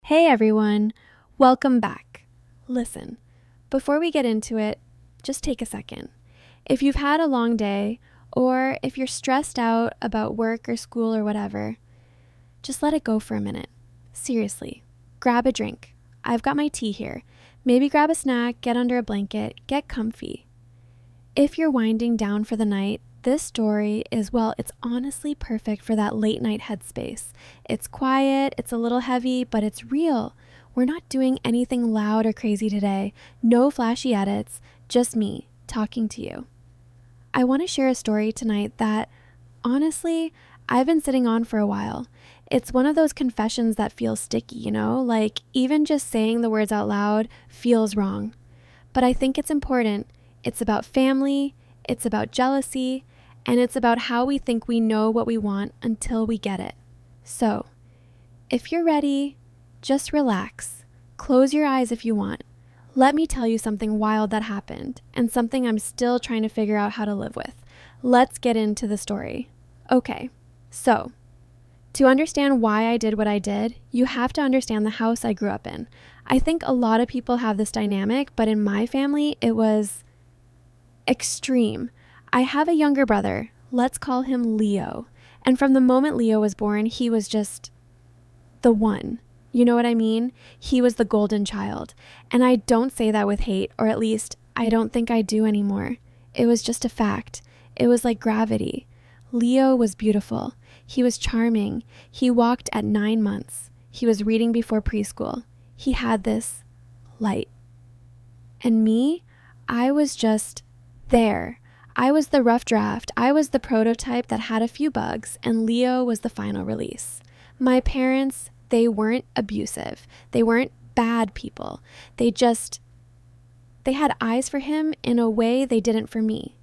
Hey everyone, welcome back. Listen, before we get into it, just take a second. If you've had a long day, or if you're stressed out about work or school or whatever, just let it go for a minute. Seriously, grab a drink. I've got my tea here. Maybe grab a snack, get under a blanket, get comfy. If you're winding down for the night, this story is, well, it's honestly perfect for that late night headspace. It's quiet, it's a little heavy, but it's real. We're not doing anything loud or crazy today. No flashy edits, just me talking to you. I want to share a story tonight that, honestly, I've been sitting on for a while. It's one of those confessions that feels sticky, like even just saying the words out loud feels wrong. But I think it's important. It's about family, it's about jealousy, and it's about how we think we know what we want until we get it. So, if you're ready, just relax. Close your eyes if you want. Let me tell you something wild that happened, and something I'm still trying to figure out how to live with. Let's get into the story. Okay, so, to understand why I did what I did, you have to understand the house I grew up in. I think a lot of people have this dynamic, but in my family, it was extreme. I have a younger brother. Let's call him Leo. And from the moment Leo was born, he was just the one. You know what I mean? He was the golden child. And I don't say that with hate, or at least I don't think I do anymore. It was just a fact. It was like gravity. Leo was beautiful. He was charming. He walked at 9 months. He was reading before preschool. He had this light. And me, I was just there. I was the rough draft. I was the prototype that had a few bugs, and Leo was the final release. My parents, they weren't abusive. They weren't bad people. They had eyes for him in a way they didn't for me.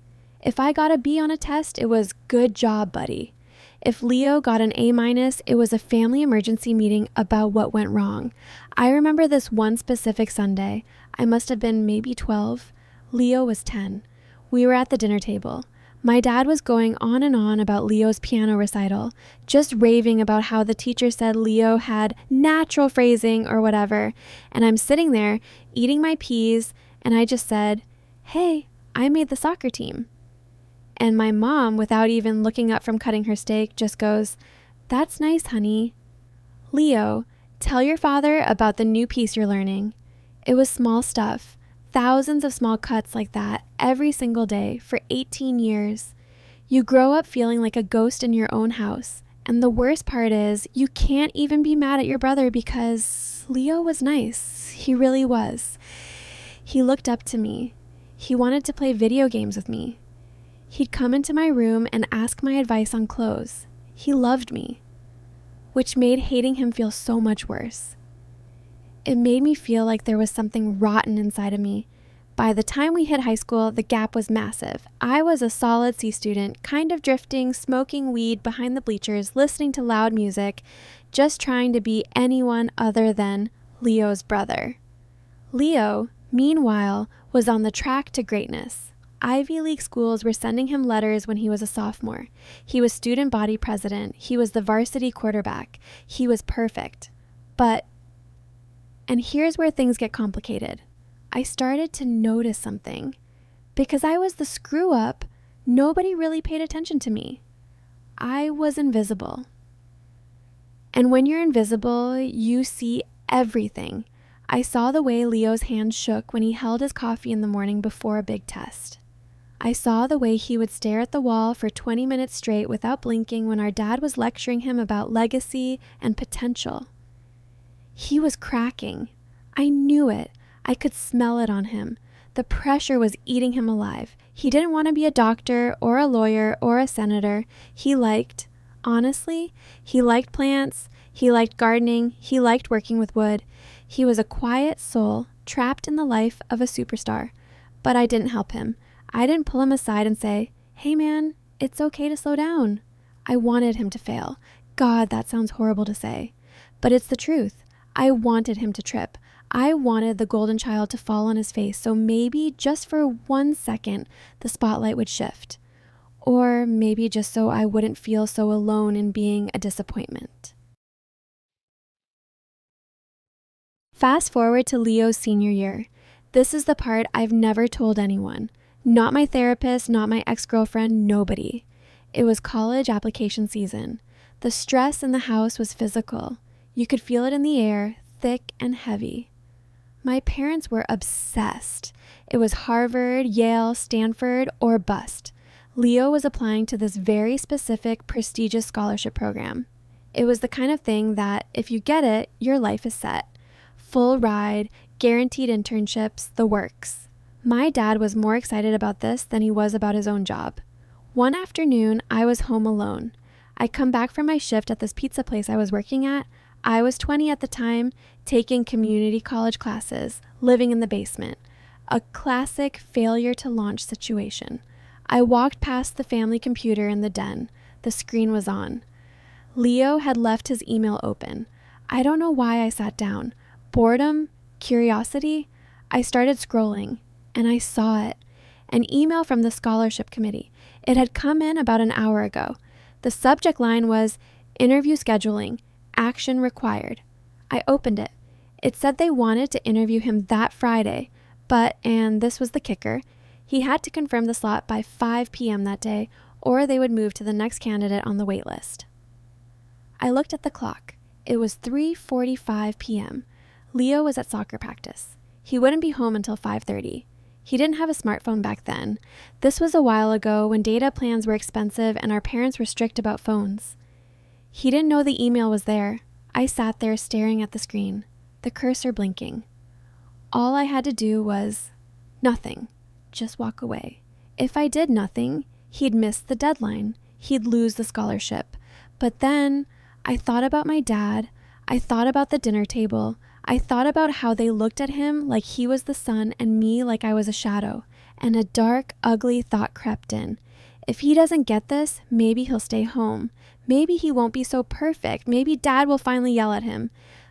If I got a B on a test, it was good job, buddy. If Leo got an A-, it was a family emergency meeting about what went wrong. I remember this one specific Sunday. I must have been maybe 12. Leo was 10. We were at the dinner table. My dad was going on and on about Leo's piano recital, just raving about how the teacher said Leo had natural phrasing or whatever. And I'm sitting there eating my peas, and I just said, "Hey, I made the soccer team." And my mom, without even looking up from cutting her steak, just goes, "That's nice, honey. Leo, tell your father about the new piece you're learning." It was small stuff. Thousands of small cuts like that every single day for 18 years. You grow up feeling like a ghost in your own house. And the worst part is you can't even be mad at your brother because Leo was nice. He really was. He looked up to me. He wanted to play video games with me. He'd come into my room and ask my advice on clothes. He loved me, which made hating him feel so much worse. It made me feel like there was something rotten inside of me. By the time we hit high school, the gap was massive. I was a solid C student, kind of drifting, smoking weed behind the bleachers, listening to loud music, just trying to be anyone other than Leo's brother. Leo, meanwhile, was on the track to greatness. Ivy League schools were sending him letters when he was a sophomore. He was student body president. He was the varsity quarterback. He was perfect. And here's where things get complicated. I started to notice something. Because I was the screw up, nobody really paid attention to me. I was invisible. And when you're invisible, you see everything. I saw the way Leo's hand shook when he held his coffee in the morning before a big test. I saw the way he would stare at the wall for 20 minutes straight without blinking when our dad was lecturing him about legacy and potential. He was cracking. I knew it. I could smell it on him. The pressure was eating him alive. He didn't want to be a doctor or a lawyer or a senator. Honestly, he liked plants. He liked gardening. He liked working with wood. He was a quiet soul trapped in the life of a superstar. But I didn't help him. I didn't pull him aside and say, "Hey man, it's okay to slow down." I wanted him to fail. God, that sounds horrible to say. But it's the truth. I wanted him to trip. I wanted the golden child to fall on his face, so maybe just for 1 second, the spotlight would shift. Or maybe just so I wouldn't feel so alone in being a disappointment. Fast forward to Leo's senior year. This is the part I've never told anyone. Not my therapist, not my ex-girlfriend, nobody. It was college application season. The stress in the house was physical. You could feel it in the air, thick and heavy. My parents were obsessed. It was Harvard, Yale, Stanford, or bust. Leo was applying to this very specific, prestigious scholarship program. It was the kind of thing that, if you get it, your life is set. Full ride, guaranteed internships, the works. My dad was more excited about this than he was about his own job. One afternoon, I was home alone. I come back from my shift at this pizza place I was working at. I was 20 at the time, taking community college classes, living in the basement. A classic failure to launch situation. I walked past the family computer in the den. The screen was on. Leo had left his email open. I don't know why I sat down. Boredom? Curiosity? I started scrolling, and I saw it. An email from the scholarship committee. It had come in about an hour ago. The subject line was, "Interview scheduling. Action required." I opened it. It said they wanted to interview him that Friday, but, and this was the kicker, he had to confirm the slot by 5 p.m. that day, or they would move to the next candidate on the wait list. I looked at the clock. It was 3:45 p.m. Leo was at soccer practice. He wouldn't be home until 5:30. He didn't have a smartphone back then. This was a while ago when data plans were expensive and our parents were strict about phones. He didn't know the email was there. I sat there staring at the screen, the cursor blinking. All I had to do was nothing, just walk away. If I did nothing, he'd miss the deadline. He'd lose the scholarship. But then I thought about my dad. I thought about the dinner table. I thought about how they looked at him like he was the sun and me like I was a shadow. And a dark, ugly thought crept in. If he doesn't get this, maybe he'll stay home. Maybe he won't be so perfect. Maybe dad will finally yell at him.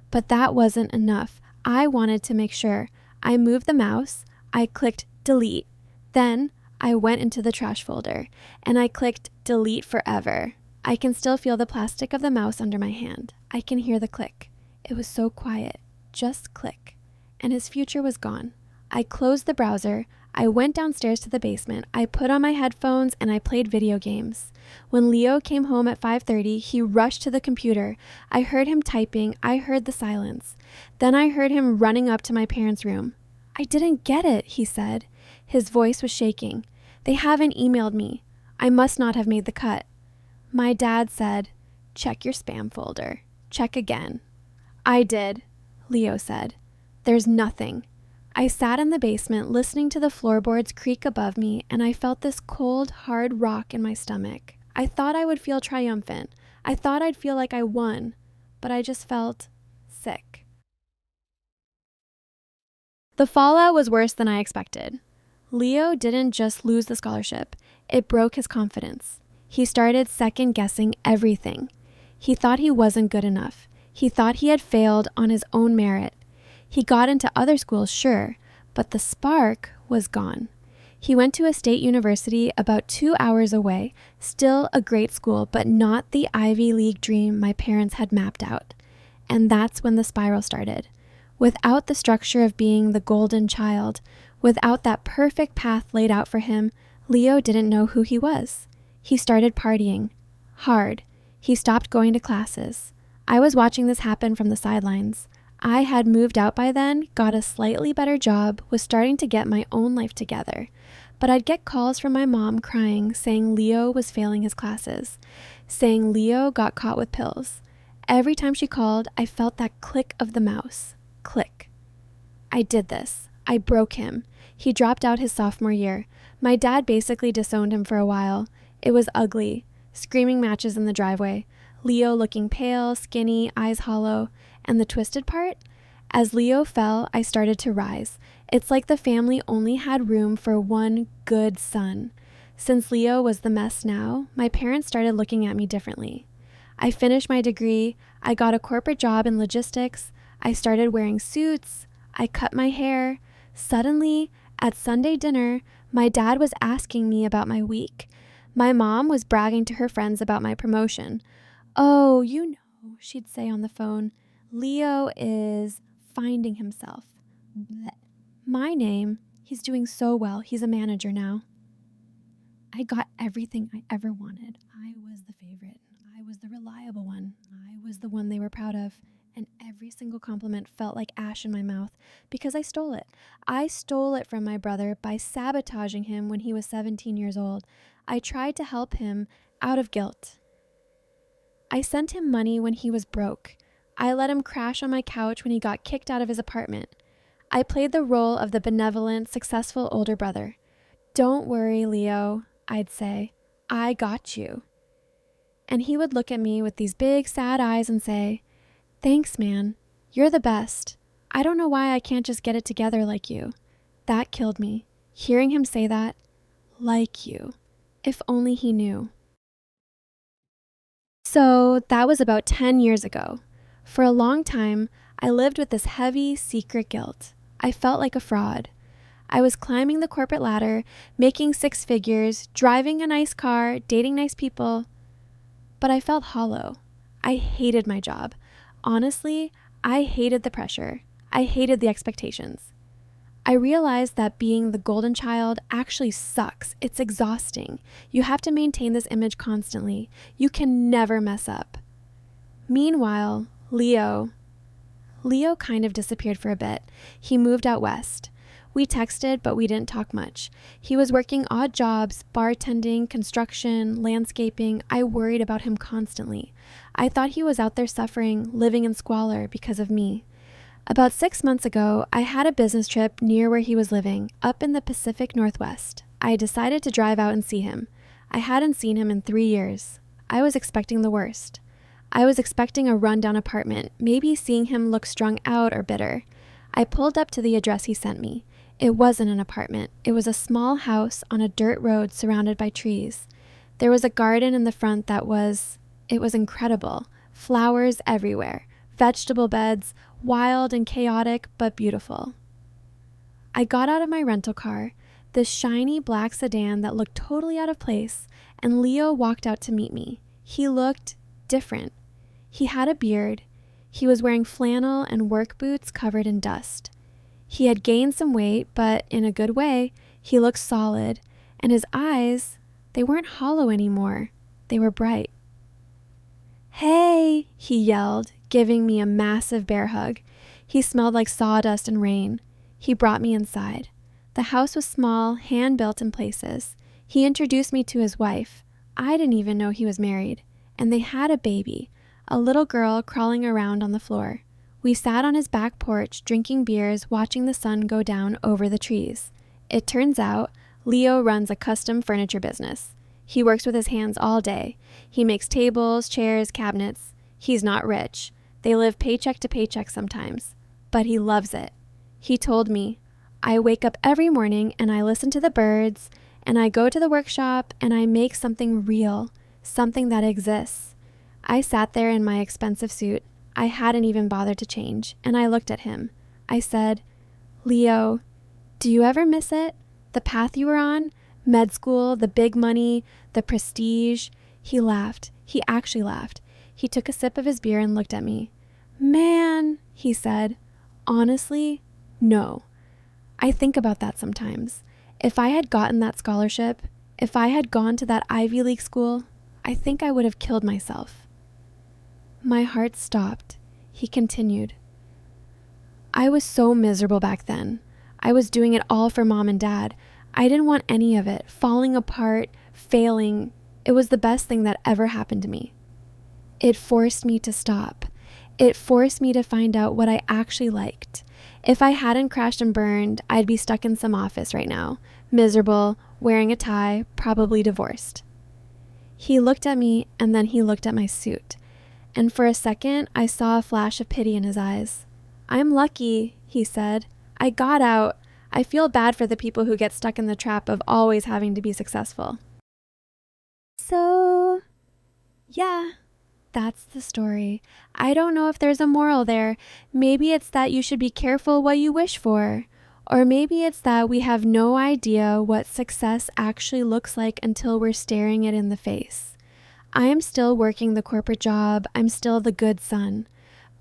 But that wasn't enough. I wanted to make sure. I moved the mouse. I clicked delete. Then I went into the trash folder and I clicked delete forever. I can still feel the plastic of the mouse under my hand. I can hear the click. It was so quiet. Just click. And his future was gone. I closed the browser. I went downstairs to the basement. I put on my headphones and I played video games. When Leo came home at 5:30, he rushed to the computer. I heard him typing. I heard the silence. Then I heard him running up to my parents' room. "I didn't get it," he said. His voice was shaking. "They haven't emailed me. I must not have made the cut." My dad said, "Check your spam folder. Check again." "I did," Leo said. "There's nothing." I sat in the basement listening to the floorboards creak above me, and I felt this cold, hard rock in my stomach. I thought I would feel triumphant. I thought I'd feel like I won, but I just felt sick. The fallout was worse than I expected. Leo didn't just lose the scholarship. It broke his confidence. He started second-guessing everything. He thought he wasn't good enough. He thought he had failed on his own merit. He got into other schools, sure, but the spark was gone. He went to a state university about 2 hours away, still a great school, but not the Ivy League dream my parents had mapped out. And that's when the spiral started. Without the structure of being the golden child, without that perfect path laid out for him, Leo didn't know who he was. He started partying. Hard. He stopped going to classes. I was watching this happen from the sidelines. I had moved out by then, got a slightly better job, was starting to get my own life together. But I'd get calls from my mom crying, saying Leo was failing his classes, saying Leo got caught with pills. Every time she called, I felt that click of the mouse. Click. I did this. I broke him. He dropped out his sophomore year. My dad basically disowned him for a while. It was ugly. Screaming matches in the driveway. Leo looking pale, skinny, eyes hollow. And the twisted part? As Leo fell, I started to rise. It's like the family only had room for one good son. Since Leo was the mess now, my parents started looking at me differently. I finished my degree. I got a corporate job in logistics. I started wearing suits. I cut my hair. Suddenly, at Sunday dinner, my dad was asking me about my week. My mom was bragging to her friends about my promotion. "Oh, you know," she'd say on the phone, "Leo is finding himself. Blech. My name, he's doing so well. He's a manager now. I got everything I ever wanted. I was the favorite. I was the reliable one. I was the one they were proud of. And every single compliment felt like ash in my mouth because I stole it. I stole it from my brother by sabotaging him when he was 17 years old. I tried to help him out of guilt. I sent him money when he was broke. I let him crash on my couch when he got kicked out of his apartment. I played the role of the benevolent, successful older brother. Don't worry, Leo, I'd say. I got you. And he would look at me with these big, sad eyes and say, thanks, man. You're the best. I don't know why I can't just get it together like you. That killed me. Hearing him say that, like you. If only he knew. So that was about 10 years ago. For a long time, I lived with this heavy, secret guilt. I felt like a fraud. I was climbing the corporate ladder, making 6 figures, driving a nice car, dating nice people. But I felt hollow. I hated my job. Honestly, I hated the pressure. I hated the expectations. I realized that being the golden child actually sucks. It's exhausting. You have to maintain this image constantly. You can never mess up. Meanwhile, Leo kind of disappeared for a bit. He moved out west. We texted, but we didn't talk much. He was working odd jobs, bartending, construction, landscaping. I worried about him constantly. I thought he was out there suffering, living in squalor because of me. About 6 months ago, I had a business trip near where he was living, up in the Pacific Northwest. I decided to drive out and see him. I hadn't seen him in 3 years. I was expecting the worst. I was expecting a rundown apartment, maybe seeing him look strung out or bitter. I pulled up to the address he sent me. It wasn't an apartment. It was a small house on a dirt road surrounded by trees. There was a garden in the front it was incredible. Flowers everywhere, vegetable beds, wild and chaotic, but beautiful. I got out of my rental car, this shiny black sedan that looked totally out of place, and Leo walked out to meet me. He looked different. He had a beard. He was wearing flannel and work boots covered in dust. He had gained some weight, but in a good way. He looked solid, and his eyes, they weren't hollow anymore. They were bright. "Hey," he yelled, giving me a massive bear hug. He smelled like sawdust and rain. He brought me inside. The house was small, hand-built in places. He introduced me to his wife. I didn't even know he was married. And they had a baby, a little girl crawling around on the floor. We sat on his back porch, drinking beers, watching the sun go down over the trees. It turns out, Leo runs a custom furniture business. He works with his hands all day. He makes tables, chairs, cabinets. He's not rich. They live paycheck to paycheck sometimes. But he loves it. He told me, "I wake up every morning and I listen to the birds, and I go to the workshop and I make something real, something that exists." I sat there in my expensive suit. I hadn't even bothered to change, and I looked at him. I said, "Leo, do you ever miss it? The path you were on? Med school, the big money, the prestige?" He laughed. He actually laughed. He took a sip of his beer and looked at me. "Man," he said, "honestly, no. I think about that sometimes. If I had gotten that scholarship, if I had gone to that Ivy League school, I think I would have killed myself." My heart stopped. He continued. "I was so miserable back then. I was doing it all for mom and dad. I didn't want any of it, falling apart, failing. It was the best thing that ever happened to me. It forced me to stop. It forced me to find out what I actually liked. If I hadn't crashed and burned, I'd be stuck in some office right now, miserable, wearing a tie, probably divorced." He looked at me, and then he looked at my suit. And for a second, I saw a flash of pity in his eyes. "I'm lucky," he said. "I got out. I feel bad for the people who get stuck in the trap of always having to be successful." So, yeah, that's the story. I don't know if there's a moral there. Maybe it's that you should be careful what you wish for. Or maybe it's that we have no idea what success actually looks like until we're staring it in the face. I am still working the corporate job. I'm still the good son.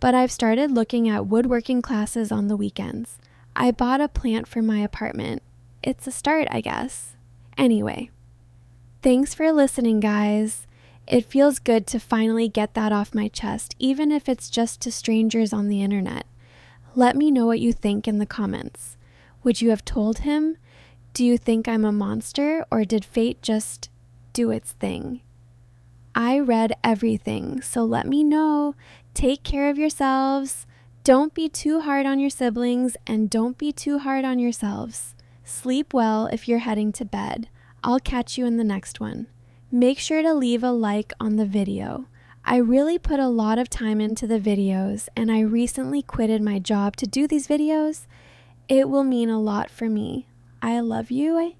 but I've started looking at woodworking classes on the weekends. I bought a plant for my apartment. It's a start, I guess. Anyway, thanks for listening, guys. It feels good to finally get that off my chest, even if it's just to strangers on the internet. Let me know what you think in the comments. Would you have told him? Do you think I'm a monster, or did fate just do its thing? I read everything, so let me know. Take care of yourselves. Don't be too hard on your siblings, and don't be too hard on yourselves. Sleep well if you're heading to bed. I'll catch you in the next one. Make sure to leave a like on the video. I really put a lot of time into the videos, and I recently quitted my job to do these videos. It will mean a lot for me. I love you.